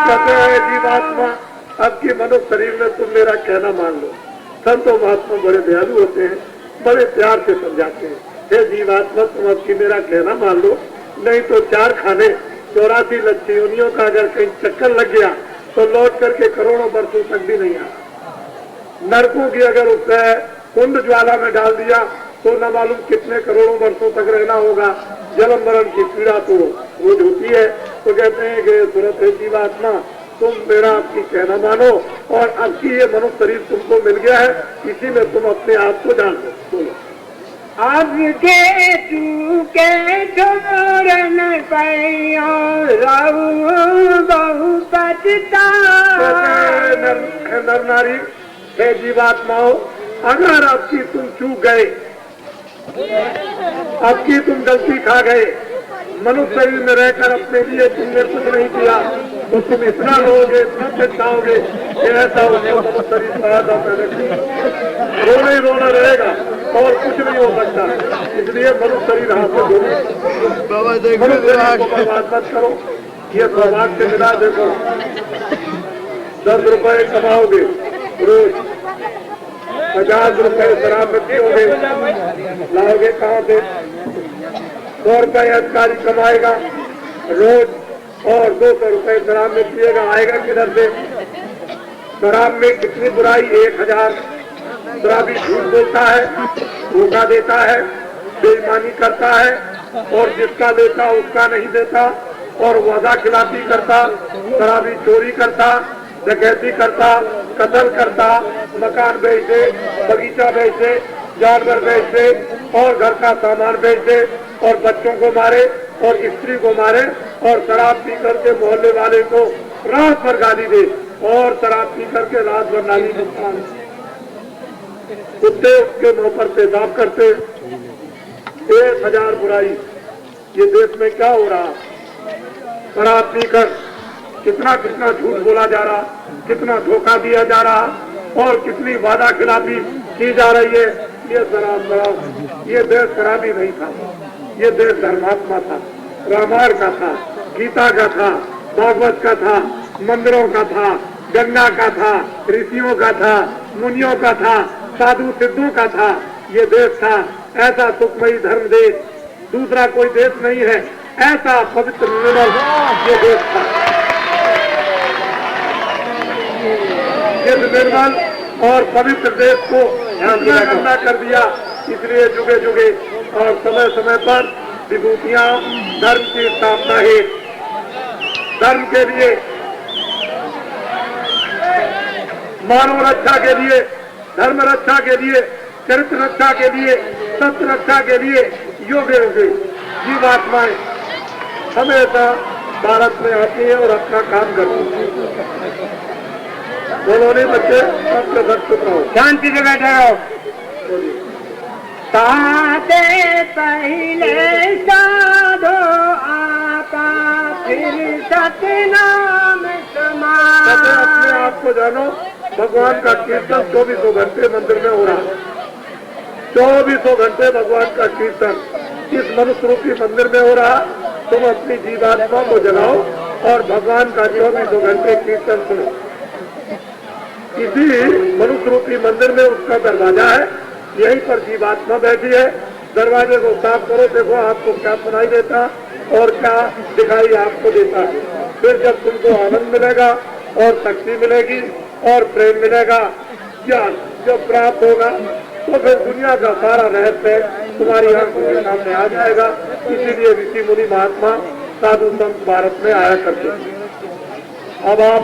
कहते हैं जीवात्मा, अब की मनुष्य शरीर में तुम मेरा कहना मान लो। संतों महात्मा बड़े दयालु होते हैं, बड़े प्यार से समझाते हैं, हे जीवात्मा तुम अब की मेरा कहना मान लो, नहीं तो 4 खाने 84 लक्ष योनियों का अगर कहीं चक्कर लग गया तो लौट करके करोड़ों वर्षों तक भी नहीं आता। नरकों की अगर उसने कुंड ज्वाला में डाल दिया तो न मालूम कितने करोड़ों वर्षों तक रहना होगा। जन्म मरण की पीड़ा तो रोज होती है। तो कहते हैं कि तुरंत है जीवात्मा तुम मेरा आपकी कहना मानो, और अब की ये मनुष्य शरीर तुमको मिल गया है, इसी में तुम अपने आप को जान दो। बोलो अब के तू के छोड़न पैया बहु पछता। नर नारी हे जीवात्माओं, अगर आपकी तुम चूक गए, अब की तुम गलती खा गए, मनुष्य शरीर में रहकर अपने लिए तुमने कुछ नहीं किया, तो तुम इतना रोगे, इतना पछताओगे कि ऐसा उसको मनुष्य शरीर पाया था पहले, रोना ही रोना रहेगा और कुछ नहीं हो सकता। इसलिए मनुष्य शरीर हाथ में धोनी, मनुष्य शरीर को बर्बाद मत करो। ये सौभाग्य से मिला, देखो 10 रुपए कमाओगे रोज, 50 रुपए शराब में पियोगे, लाओगे कहाँ से? 100 रुपए अधिकारी कमाएगा रोज और 200 रुपए शराब में पिएगा, आएगा किधर से? शराब में कितनी बुराई, 1000 शराबी झूठ बोलता है, धोखा देता है, बेईमानी करता है, और जिसका लेता उसका नहीं देता, और वादा खिलाफी करता, शराबी चोरी करता, डकैती करता, कत्ल करता, मकान बेचे, बगीचा बेचे, जानवर बेचे, और घर का सामान बेचे, और बच्चों को मारे, और स्त्री को मारे, और शराब पी करके मोहल्ले वाले को रात भर गाली दे, और शराब पी करके रात भर नाली में कुत्ते उसके मुंह पर पेशाब करते। 1000 बुराई। ये देश में क्या हो रहा? शराब पीकर कितना कितना झूठ बोला जा रहा, कितना धोखा दिया जा रहा, और कितनी वादा खिलाफी की जा रही है। ये शराब, ये देश शराबी नहीं था, ये देश धर्मात्मा था, रामायण का था, गीता का था, भागवत का था, मंदिरों का था, गंगा का था, ऋषियों का था, मुनियों का था, साधु सिद्धों का था। ये देश था ऐसा सुखमयी धर्म देश, दूसरा कोई देश नहीं है ऐसा पवित्र निर्मल ये देश था। इस निर्मल और पवित्र देश को इतना गंदा कर दिया, इसलिए जुगे जुगे और समय समय पर विभूतियां धर्म की स्थापना है, धर्म के लिए, मानव रक्षा के लिए, धर्म रक्षा के लिए, चरित्र रक्षा के लिए, सत्य रक्षा के लिए योग्य योग्य जीवात्माएं हमेशा भारत में आती है और अपना काम करती है। बोलो नहीं बच्चे, सबके घर चुप रहो, शांति से बैठे रहो। ताते पहले साधो आपा, फिर सतनाम समाज। अपने आप को जानो, भगवान का कीर्तन 24 घंटे मंदिर में हो रहा, 24 घंटे भगवान का कीर्तन इस मनुष्य रूपी मंदिर में हो रहा। तुम अपनी जीवात्मा को जगाओ और भगवान का 24 घंटे कीर्तन सुनो। इसी मनुष्य रूपी मंदिर में उसका दरवाजा है, यहीं पर जीवात्मा बैठी है। दरवाजे को साफ करो, देखो आपको क्या सुनाई देता और क्या दिखाई आपको देता है। फिर जब तुमको आनंद मिलेगा और शक्ति मिलेगी और प्रेम मिलेगा, ज्ञान जब प्राप्त होगा, तो फिर दुनिया का सारा रहस्य तुम्हारी आंखों के सामने आ जाएगा। इसीलिए ऋषि मुनि महात्मा साधु संत भारत में आया करते हैं। अब आप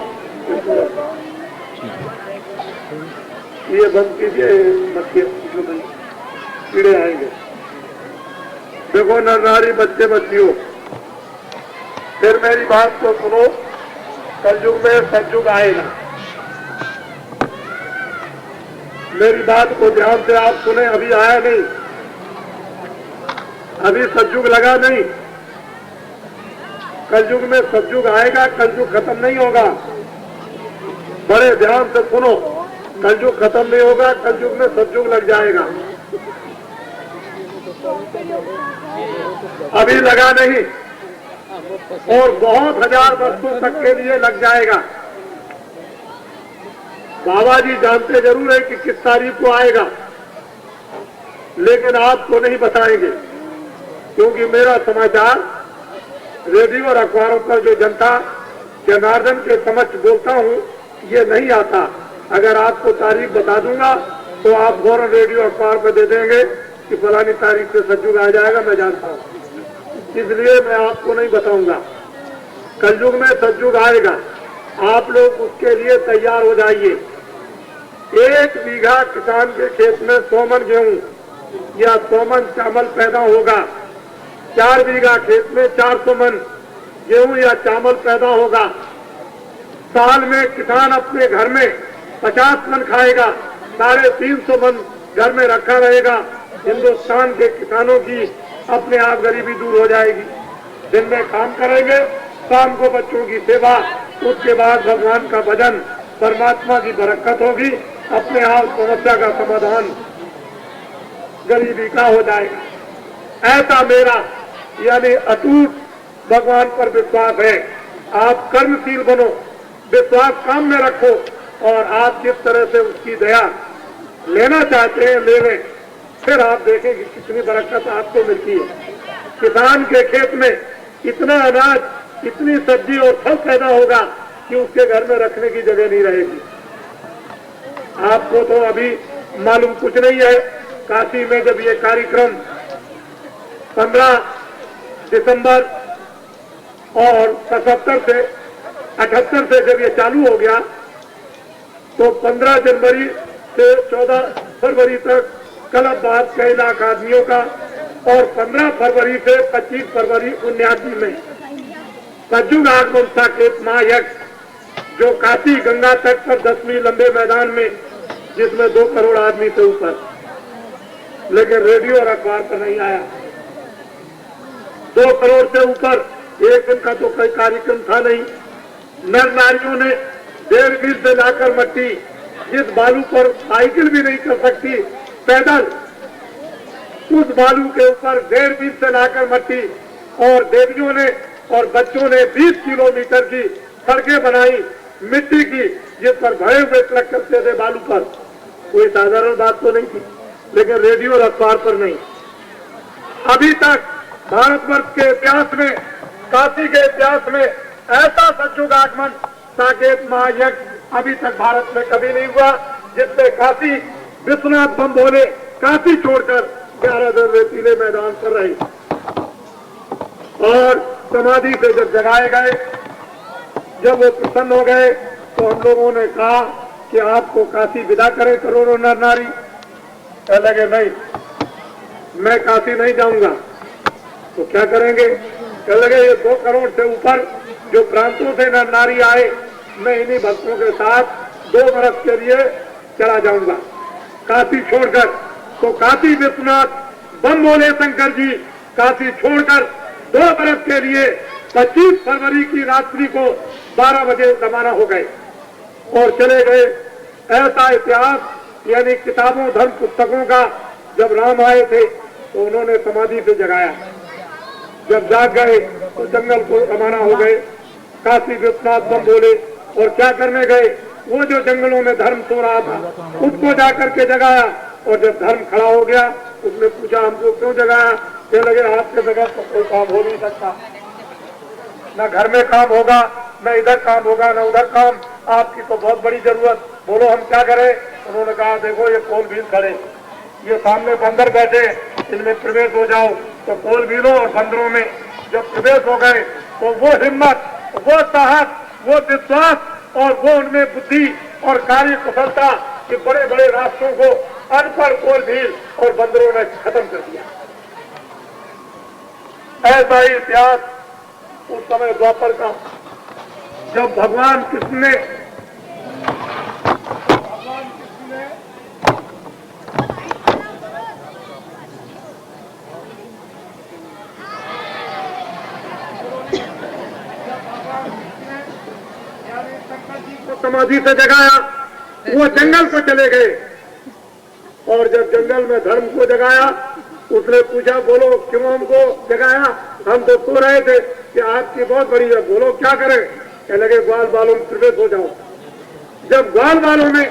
ये बंद कीजिए, कीड़े आएंगे। देखो नर नारी, बच्चे बच्चियों, फिर मेरी बात को सुनो। कलयुग में सतयुग आएगा, मेरी बात को ध्यान से आप सुने। अभी आया नहीं, अभी सतयुग लगा नहीं। कलयुग में सतयुग आएगा, कलयुग खत्म नहीं होगा। बड़े ध्यान से सुनो, कलयुग खत्म नहीं होगा, कलयुग में सतयुग लग जाएगा। अभी लगा नहीं, और बहुत हजार वर्षों तक के लिए लग जाएगा। बाबा जी जानते जरूर है कि किस तारीख को आएगा, लेकिन आपको नहीं बताएंगे, क्योंकि मेरा समाचार रेडियो और अखबारों पर जो जनता जनार्दन के समक्ष बोलता हूँ ये नहीं आता। अगर आपको तारीख बता दूंगा तो आप फौरन रेडियो अखबार पर दे देंगे कि फलानी तारीख से सतयुग आ जाएगा, मैं जानता हूँ, इसलिए मैं आपको नहीं बताऊंगा। कलयुग में सतयुग आएगा, आप लोग उसके लिए तैयार हो जाइए। 1 बीघा किसान के खेत में 100 मन गेहूं या 100 मन चावल पैदा होगा। 4 बीघा खेत में 400 मन गेहूं या चावल पैदा होगा। साल में किसान अपने घर में 50 मन खाएगा, 350 मन घर में रखा रहेगा। हिंदुस्तान के किसानों की अपने आप गरीबी दूर हो जाएगी। दिन में काम करेंगे, शाम को बच्चों की सेवा, उसके बाद भगवान का भजन, परमात्मा की बरकत होगी, अपने आप समस्या का समाधान गरीबी का हो जाएगा। ऐसा मेरा यानी अटूट भगवान पर विश्वास है। आप कर्मशील बनो, विश्वास काम में रखो, और आप जिस तरह से उसकी दया लेना चाहते हैं ले लें, फिर आप देखें कि कितनी बरकत आपको मिलती है। किसान के खेत में इतना अनाज, इतनी सब्जी और फल पैदा होगा कि उसके घर में रखने की जगह नहीं रहेगी। आपको तो अभी मालूम कुछ नहीं है। काशी में जब ये कार्यक्रम 15 दिसंबर और 77 से 78 से जब ये चालू हो गया, तो 15 जनवरी से 14 फरवरी तक क्लब बात 6 लाख आदमियों का, और 15 फरवरी से 25 फरवरी 79 में सतयुग आगमन साकेत महायज्ञ, जो काशी गंगा तट पर 10 मील लंबे मैदान में, जिसमें 2 करोड़ आदमी से ऊपर, लेकिन रेडियो और अखबार पर नहीं आया। 2 करोड़ से ऊपर एक दिन का तो कोई कार्यक्रम था नहीं। नर नारियों ने 1.5 मील से लाकर मट्टी, जिस बालू पर साइकिल भी नहीं कर सकती पैदल, उस बालू के ऊपर 1.5 मील से लाकर मट्टी, और देवियों ने और बच्चों ने 20 किलोमीटर की सड़कें बनाई मिट्टी की, जिस पर भरे हुए ट्रक चलते थे बालू पर। कोई साधारण बात तो नहीं थी, लेकिन रेडियो और अखबार पर नहीं। अभी तक भारतवर्ष के इतिहास में, काशी के इतिहास में ऐसा सतयुग आगमन साकेत महायज्ञ अभी तक भारत में कभी नहीं हुआ, जिसमें काशी विश्वनाथ बम भोले काशी छोड़कर 11 दिन रेतीले मैदान पर रहे, और समाधि से जब जगाए गए, जब वो प्रसन्न हो गए, तो हम लोगों ने कहा कि आपको काशी विदा करें करोड़ों नर नारी। कह लगे नहीं, मैं काशी नहीं जाऊंगा। तो क्या करेंगे? कह लगे ये 2 करोड़ से ऊपर जो प्रांतों से नर नारी आए, मैं इन्हीं भक्तों के साथ 2 बरस के लिए चला जाऊंगा काशी छोड़कर। तो काशी विश्वनाथ बम भोले शंकर जी काशी छोड़कर 2 बरस के लिए 25 फरवरी की रात्रि को 12 बजे रवाना हो गए और चले गए। ऐसा इतिहास यानी किताबों धर्म पुस्तकों का, जब राम आए थे तो उन्होंने समाधि से जगाया। जब जाग गए तो जंगल को रवाना हो गए काशी विश्वनाथ बम भोले। और क्या करने गए? वो जो जंगलों में धर्म सो रहा था उसको जाकर के जगाया, और जब धर्म खड़ा हो गया उसने पूछा हमको क्यों जगाया? कहने लगे आपके बगैर तो कोई काम हो नहीं सकता, न घर में काम होगा, न इधर काम होगा, न उधर काम, आपकी तो बहुत बड़ी जरूरत, बोलो हम क्या करें? उन्होंने कहा देखो ये कोल भील खड़े, ये सामने बंदर बैठे, इनमें प्रवेश हो जाओ। तो कोल भीलों और बंदरों में जब प्रवेश हो गए तो वो हिम्मत, वो साहस, वो विश्वास और वो उनमें बुद्धि और कार्य कुशलता कि बड़े बड़े राष्ट्रों को अनपढ़ कोल भील और बंदरों ने खत्म कर दिया। ऐसा ही इतिहास उस समय द्वापर का, जब भगवान कृष्ण ने समाधि से जगाया, वो जंगल को चले गए। और जब जंगल में धर्म को जगाया, उसने पूछा बोलो क्यों हमको जगाया? हम तो सो रहे थे। कि आपकी बहुत बड़ी है, बोलो क्या करें। कहने लगे ग्वाल बालों में प्रवेश हो जाओ। जब ग्वाल बालों में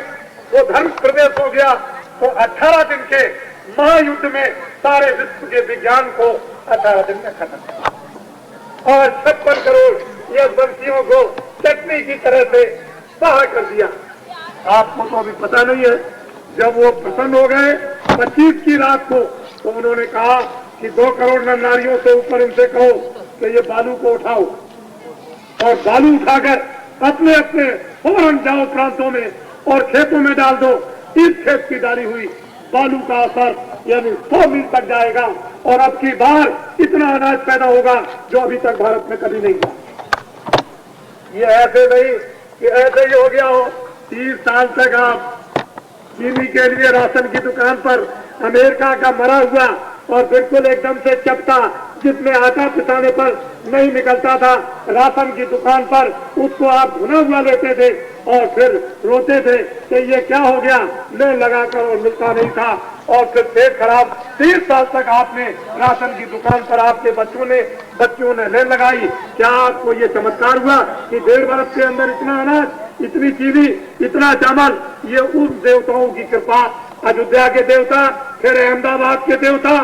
वो धर्म प्रवेश हो गया तो 18 दिन के महायुद्ध में सारे विश्व के विज्ञान को 18 दिन में खत्म किया और 56 करोड़ यशवंशियों को चटनी की तरह से सहा कर दिया। आपको तो अभी पता नहीं है, जब वो प्रसन्न हो गए 25 की रात को तो उन्होंने कहा कि 2 करोड़ नर नारियों से ऊपर इनसे कहो कि ये बालू को उठाओ और बालू उठाकर अपने अपने फौरन जाओ प्रांतों में और खेतों में डाल दो। इस खेत की डाली हुई बालू का असर यानी 100 मील तक जाएगा और अब की बार इतना अनाज पैदा होगा जो अभी तक भारत में कभी नहीं हुआ। ये ऐसे नहीं कि ऐसे ही हो गया हो। 30 साल तक आप चीनी के लिए राशन की दुकान पर अमेरिका का मरा हुआ और बिल्कुल एकदम से चपटा जिसमें आटा पिसाने पर नहीं निकलता था, राशन की दुकान पर उसको आप भुना हुआ लेते थे और फिर रोते थे कि ये क्या हो गया, ले लगाकर और मिलता नहीं था और फिर पेट खराब। 30 साल तक आपने राशन की दुकान पर आपके बच्चों ने ले लगाई। क्या आपको ये चमत्कार हुआ कि 1.5 बरस के अंदर इतना अनाज, इतनी चीनी, इतना चावल? ये उन देवताओं की कृपा, अयोध्या के देवता, फिर अहमदाबाद के देवता,